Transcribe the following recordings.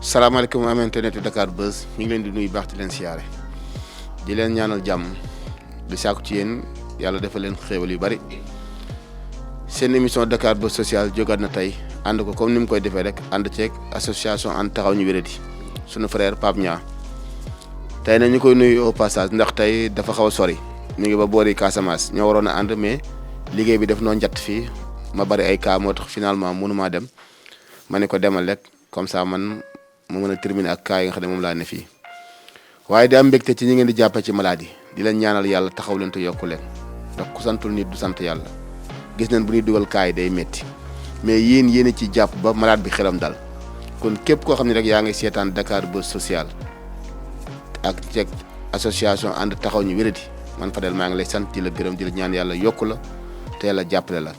salaamaaleykum am internet Dakar Buzz ñu ngi leen di nuyu baax di leen siyaare di leen ñaanal jàmm di sàkku ci yéen yàlla defal leen xéewal yu bari seen émission Dakar Buzz social jógaat na tey ànd ko comme ni mu koy defee rek ànd ceeg association ànd taxaw ñu wéradi sunu frère Pape Niang tey na ñu koy nuyu au passage ndax tey dafa xaw a sori ñu ngi ba boori Casamance ñoo waroon a ànd mais liggéey bi def noo njatt fii ma bari ay cas moo tax finalement mënumaa dem ma ne ko demal rek comme ça man mu mën a terminer ak cas yi nga xam ne moom laa ne fii waaye di am mbégte ci ñi ngeen di jàppee ci maladie di leen ñaanal yàlla taxaw leen te yokku leen ndax ku santul nit du sant yàlla gis nañ bu ñuy dugal cas yi day métti mais yéen ci jàpp ba malade bi xelam dal kon képp koo xam ne rek yaa ngi seetaan Dakar Buzz social ak ceeg association ànd taxaw ñu wéradi man Fadel maa ngi lay sant di la gërëm di la ñaan yàlla yokku la te yàlla jàppale la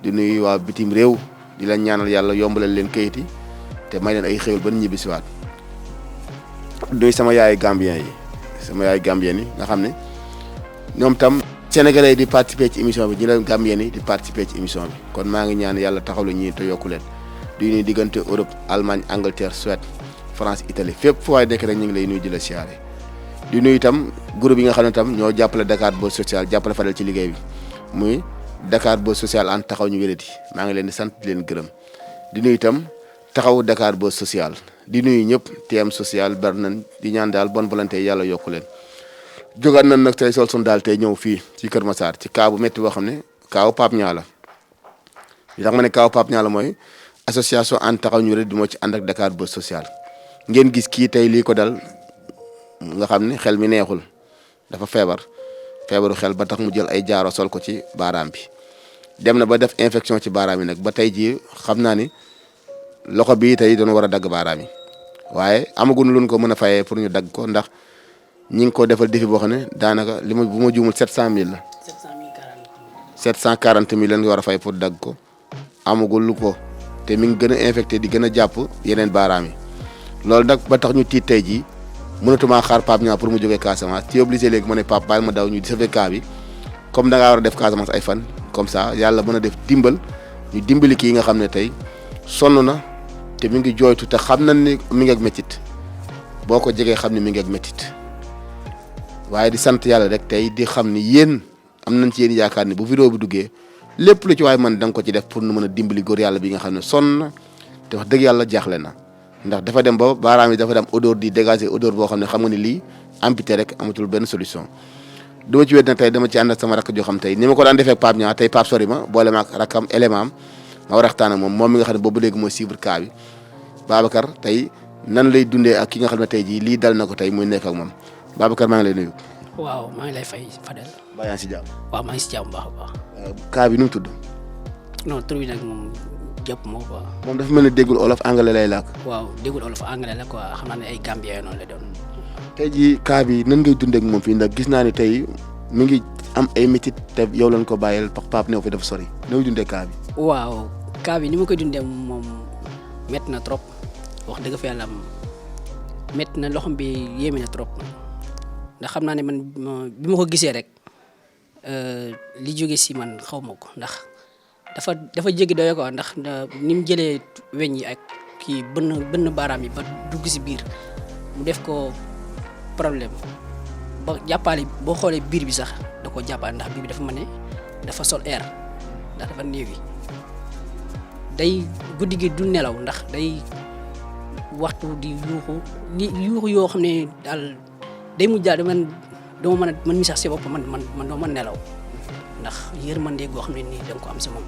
di nuyu waa bitim réew di leen ñaanal yàlla yombalal leen kayit yi te may leen ay xéwal ba ñibbi si waat nuyu sama yaay Gambien yi nga xam ne ñoom tam sénégalais yi di participer ci émission bi ñu leen Gambien yi di participer ci émission bi kon maa ngi ñaan yàlla taxaw la ñii te yokku leen di nuyu diggante Europe Allemagne Angleterre Suède France Italie fépp fu waay nekk rek ñu ngi lay nuyu di la siyaare di nuyu itam groupe yi nga xam ne tam ñoo jàppale Dakar Buzz social jàppale Fadel ci liggéey bi muy Dakar Buzz social ànd taxaw ñu wéradi maa ngi leen di sant di leen gërëm di nuyu itam taxaw Dakar Buzz social di nuyu ñëpp TM social bar nañ di ñaan daal bonne volonté yàlla yokku leen jógaat nañ nag tey sol sun daal tey ñëw fii ci Kër Massar ci cas bu métti boo xam ne kaaw Pape Niang la li tax ma ne kaaw Pape Niang la mooy association ànd taxaw ñu wéradi moo ci ànd ak Dakar Buzz social ngeen gis kii tey lii ko dal nga xam ne xel mi neexul dafa feebaru xel ba tax mu jël ay jaaro sol ko ci baaraam bi dem na ba def infection ci baaraam yi nag ba tey jii xam naa ni loxo bii tey dañu war a dagg baaraam yi waaye amaguñu luñ ko mën a fayee pour ñu dagg ko ndax ñi ngi ko defal défi boo xam ne daanaka li ma bu ma juumul 700000 la. 740 000 lañ war a fay pour dagg ko amagul lu ko te mi ngi gën a infecté di gën a jàpp yeneen baaraam yi loolu nag ba tax ñu tiit tey jii mënatumaa xaar Pape Niang pour mu jógee Casamance ci obligé léegi ma ne Pape baal ma daw ñu sauver cas bi comme da ngaa war a def Casamance ay fan comme ça yàlla mën a def dimbal ñu dimbali kii nga xam ne tey sonn na te mi ngi jooytu te xam nañ ni mi ngi ak métit boo ko jegee xam ne mi ngi ak métit waaye di sant yàlla rek tey di xam ni yéen am nañ ci yéen yaakaar ni bu vidéo bi duggee lépp lu ci waaye man da nga ko ci def pour nu mën a dimbali góor yàlla bi nga xam ne sonn na te wax dëgg yàlla jaaxle na ndax dafa dem ba baaraam yi dafa dem odeur di dégager odeur boo xam ne xam nga ni lii amputé rek amatul benn solution duma ci wet na tey dama ci ànd ak sama rakk joo xam tey ni ma ko daan defee ak Pape Niang tey Pape sori ma boole ma ak rakkam élément am ma war a waxtaan ak moom mi nga xam ne boobu léegi mooy suivre cas bi Babacar tey nan lay dundee ak ki nga xam ne tey jii lii dal na ko tey muy nekk ak moom Babacar maa ngi lay nuyu. waaw maa ngi lay fay Fadel. mbaa yaa ngi si jàmm. waaw maa ngi si jàmm bu baax a baax. cas bi nu mu tudd. non tur bi nag moom jàpp moo quoi. moom dafa mel ni déggul olof anglais lay làkk. waaw déggul olof anglais la quoi xam naa ne ay Gambien noonu la doon. tey jii cas bi nan ngay dundee ak moom fii ndax gis naa ni tey mi ngi am ay métit te yow lañ ko bàyyil Pape new fi dafa sori nan ngay dundee cas bi. waaw cas bi ni ma koy dundee moom métti na trop wax dëgg fa yàlla métti na loxom bi yéeme na trop ndax xam naa ne man bi ma ko gisee rek li jóge si man xaw ma ko ndax dafa jéggi doyo quoi ndax ni mu jëlee weñ yi ak kii bënn baaraam yi ba dugg si biir mu def ko problème ba jàppaale boo xoolee biir bi sax da ko jàppaale ndax biir bi dafa mel ne dafa sol air ndax dafa néewi day guddi gi du nelaw ndax day waxtu di yuuxu yoo xam ne daal day mujj daal man dama mën a man mi sax si bopp man doo mën nelaw ndax yërmande goo xam ne nii da nga ko am si moom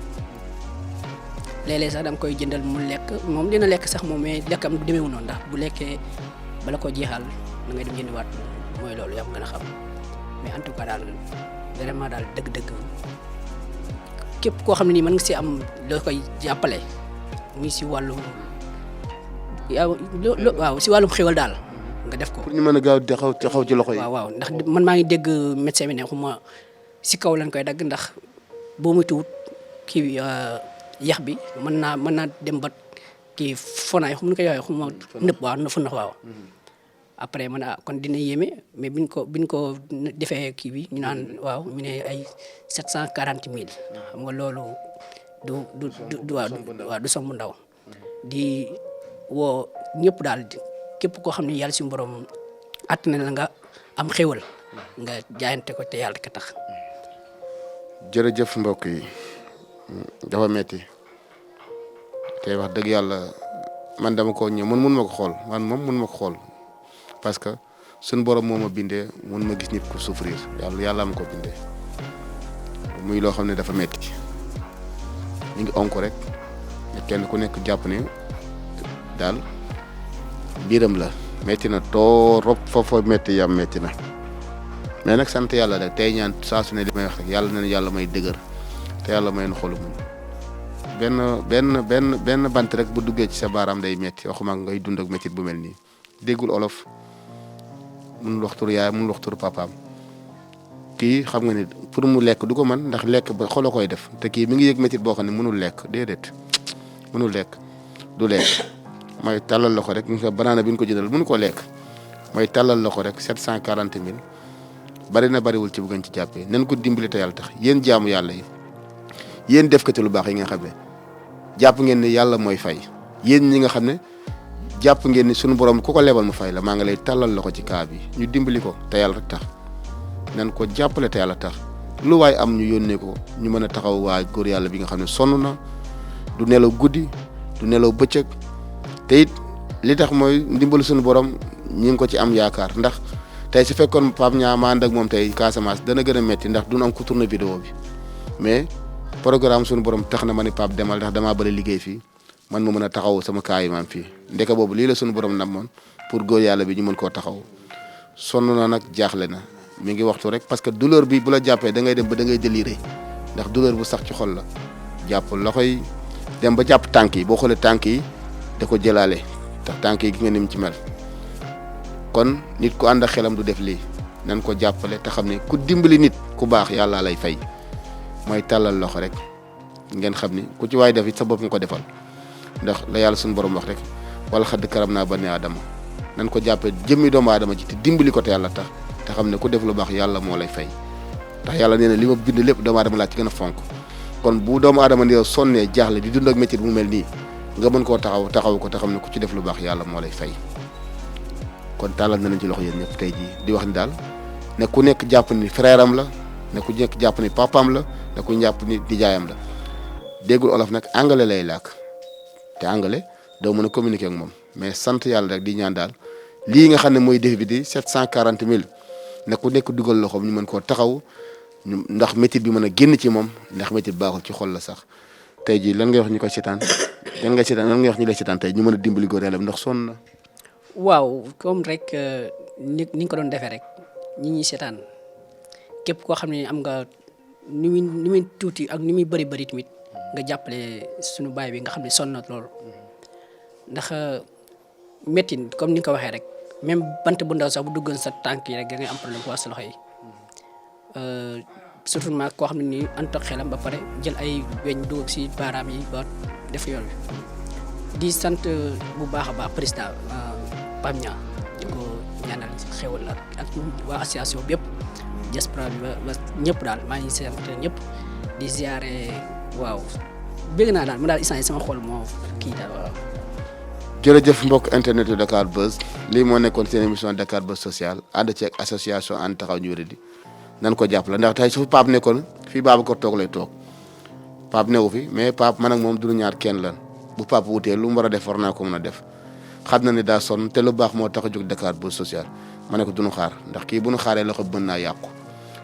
léeg-léeg sax da nga koy jëndal mu lekk moom dina lekk sax moom mais lekkam du demeewu noonu ndax bu lekkee bala ko jeexal da ngay dem jëndiwaat mooy loolu yaa gën a xam mais en tout cas daal vraiment daal dëgg-dëgg képp koo xam ne nii mën nga si am loo koy jàppale muy si wàllum waaw si wàllum xéwal daal nga def ko. pour ñu mën a gaaw taxaw ci loxo yi. waaw ndax man maa ngi dégg médecin bi ne xuma si kaw lañ koy dagg ndax boo muy tuut kii yax bi mën naa dem ba kii fonaay xum nu koy waxee xuma nëpp waaw nëpp nax waaw. après man kon dina yéeme mais biñ ko defee kii bi ñu naan waaw ñu ne ay 740 000 xam nga loolu du somb ndaw di woo ñëpp daal képp koo xam ne yàlla suñu borom att na la nga am xéwal nga jaayante ko te yàlla ka tax. jërëjëf mbokk yi dafa metti te wax dëgg yàlla man dama ko ñëw mun ma ko xool man moom mun ma ko xool parce que suñu borom moo ma bindee mun ma gis nit ku souffrir yàlla ma ko bindee muy loo xam ne dafa metti ñu ngi onk rek kenn ku nekk jàpp ne daal biiram la metti na torop foofa metti yam metti na mais nag sant yàlla rek tey ñaan saa su ne li may wax rek yàlla na yàlla may dëgër te yàlla may nu xolu muñ benn bant rek bu duggee ci sa baaraam day metti waxuma ngay dund ak mettit bu mel nii déggul olof mënul wax turu yaay mënul wax turu papaam kii xam nga ni pour mu lekk du ko mën ndax lekk ba xolo koy def te kii mi ngi yëg mettit boo xam ne mënul lekk déedéet mënul lekk du lekk mooy tàllal la ko rek nga banaana bi ñu ko jëndal mënu ko lekk mooy tàllal la ko rek 740 000 bari na bariwul ci bu ngeen ci jàppee nañ ko dimbali te yàlla tax yéen jaamu yàlla yi yéen defkati lu baax yi nga xam ne jàpp ngeen ni yàlla mooy fay yéen ñi nga xam ne jàpp ngeen ni sunu borom ku ko lebal mu fay la maa ngi lay tàllal la ko ci kaa bi ñu dimbali ko te yàlla rek tax nañ ko jàppale te yàlla tax lu waay am ñu yónnee ko ñu mën a taxaw waa góor yàlla bi nga xam ne sonn na du nelaw guddi du nelaw bëccëg te it li tax mooy ndimbalu sunu borom ñi ngi ko ci am yaakaar ndax tey su fekkoon Pape Niang ma ànd ak moom tey Casamance dana gën a metti ndax duñ am ku tourné vidéo bi mais programme sunu borom tax na ma ni Pape demal ndax damaa bëri liggéey fii man ma mën a taxaw sama kaay maam fii ndeke boobu lii la sunu borom namoon pour góor yàlla bi ñu mën koo taxaw sonn na nag jaaxle na mi ngi waxtu rek parce que douleur bi bu la jàppee da ngay dem ba da ngay déliré ndax douleur bu sax ci xol la jàpp loxo yi dem ba jàpp tànk yi boo xoolee tànk yi da ko jëlaale ndax tànk yi gi nga nim ci mel kon nit ku ànd ak xelam du def lii nan ko jàppale te xam ne ku dimbali nit ku baax yàlla lay fay mooy tàllal loxo rek ngeen xam ni ku ci waay def it sa bopp nga ko defal ndax la yàlla suñu borom wax rek wala xadd karam naa bani aadama nan ko jàppee jëmmi doomu aadama ci te dimbali ko te yàlla tax te xam ne ku def lu baax yàlla moo lay fay ndax yàlla nee na li ma bind lépp doomu aadama laa ci gën a fonk kon bu doomu aadama ni yow sonnee jaaxle di dund ak métier bu mel nii nga mën koo taxaw ko te xam ne ku ci def lu baax yàlla moo lay fay kon tàllal na leen ci loxo yéen ñëpp tey jii di wax ni daal ne ku nekk jàpp ni frère am la ne ku nekk jàpp ni papaam la ne ku jàpp ni nijaayam la déggul olof nag anglais lay làkk te anglais doo mën a communiquer ak moom mais sant yàlla rek di ñaan daal lii nga xam ne mooy défi bi di 740 000 ne ku nekk dugal loxoom ñu mën koo taxaw ndax métier bi mën a génn ci moom ndax métier bi baaxul ci xol la sax tey jii lan ngay wax ñu koy seetaan lan ngay wax ñu lay seetaan tey ñu mën a dimbali góor yàlla ndax sonn na. waaw comme rek ni nga ko doon defee rek ñi ñuy seetaan képp koo xam ne am nga ni muy tuuti ak ni muy bëri tamit nga jàppale suñu baay bi nga xam ne sonn na loolu ndax métti comme ni nga ko waxee rek même bant bu ndaw sax bu duggoon sa tànk yi rek da ngay am problème bu sa loxo yi surtout ma koo xam ne nii ànd ak xelam ba pare jël ay weñ dugg si baaraam yi ba def yoon di sant bu baax a baax président Pape Niang di ko ñaanal xewal la ak waa association bi yëpp diaspora bi ba ñëpp daal maa ngi sant ñëpp di ziare waaw bëgg naa daal mu daal instant sama xol moo kii daal waaw. jërëjëf mbokk internet yu Dakar Buzz lii moo nekkoon seen émission Dakar Buzz social ànd ci ak association ànd taxaw ñu wéradi nan ko jàppale ndax tey su Pape nekkoon fii Babacar toog lay toog Pape newu fi mais Pape man ak moom du ñaar kenn lan bu Pape wutee lu mu war a def war naa ko mën a def xam na ne daa sonn te lu baax moo tax a jóg Dakar Buzz social ma ne ko duñu xaar ndax kii bu nu xaaree loxo bi mën naa yàqu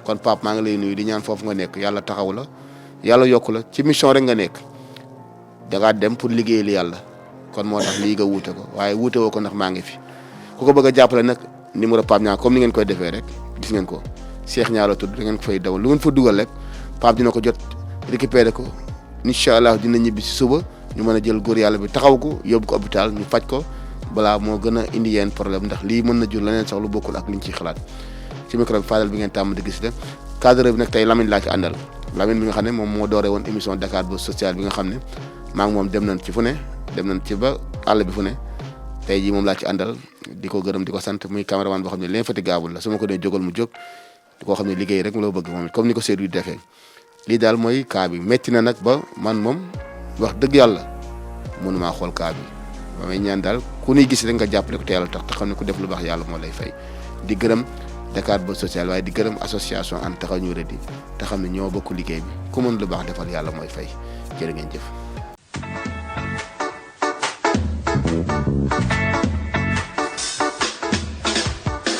kon Pape maa ngi lay nuyu di ñaan foofu nga nekk yàlla taxaw la yàlla yokk la ci mission rek nga nekk dangaa dem pour liggéeyal yàlla kon moo tax lii nga wuute ko waaye wuute woo ko ndax maa ngi fi ku ko bëgg a jàppale nag numéro Pape Niang comme ni ngeen koy defee rek gis ngeen ko Cheikh Niang la tudd da ngeen ko fay dawal lu ngeen fa dugal rek Pape dina ko jot récupéré ko incha allah dina ñibbi si suba ñu mën a jël góor yàlla bi taxaw ko yóbbu ko hôpital ñu faj ko balaa moo gën a indi yenn problème ndax lii mën na jur leneen sax lu bokkul ak liñ ciy xalaat ci micro bi Fadel bi ngeen tàmm di gis de cadre bi nag tey Lamine laa ci àndal Lamine bi nga xam ne moom moo dooree woon émission Dakar Buzz social bi nga xam ne maa ngi moom dem nañ ci fu ne dem nañ ci ba àll bi fu ne tey jii moom laa ci àndal di ko gërëm di ko sant muy caméraman boo xam ne l'infatigable la su ma ko dee jógal mu jóg di ko xam ne liggéey rek mu loo bëgg moom it comme ni ko Seydou defee lii daal mooy cas bi métti na nag ba man moom wax dëgg yàlla mënumaa xool cas bi ba may ñaan daal ku ñuy gis rek nga jàppale ko te yàlla tax te xam ne ku def lu baax yàlla moo lay fay di gërëm Dakar Buzz Social waaye di gërëm association And Taxawu Ñu Wéradi te xam ne ñoo bokk liggéey bi ku mën lu baax defal yàlla mooy fay jërë ngeen jëf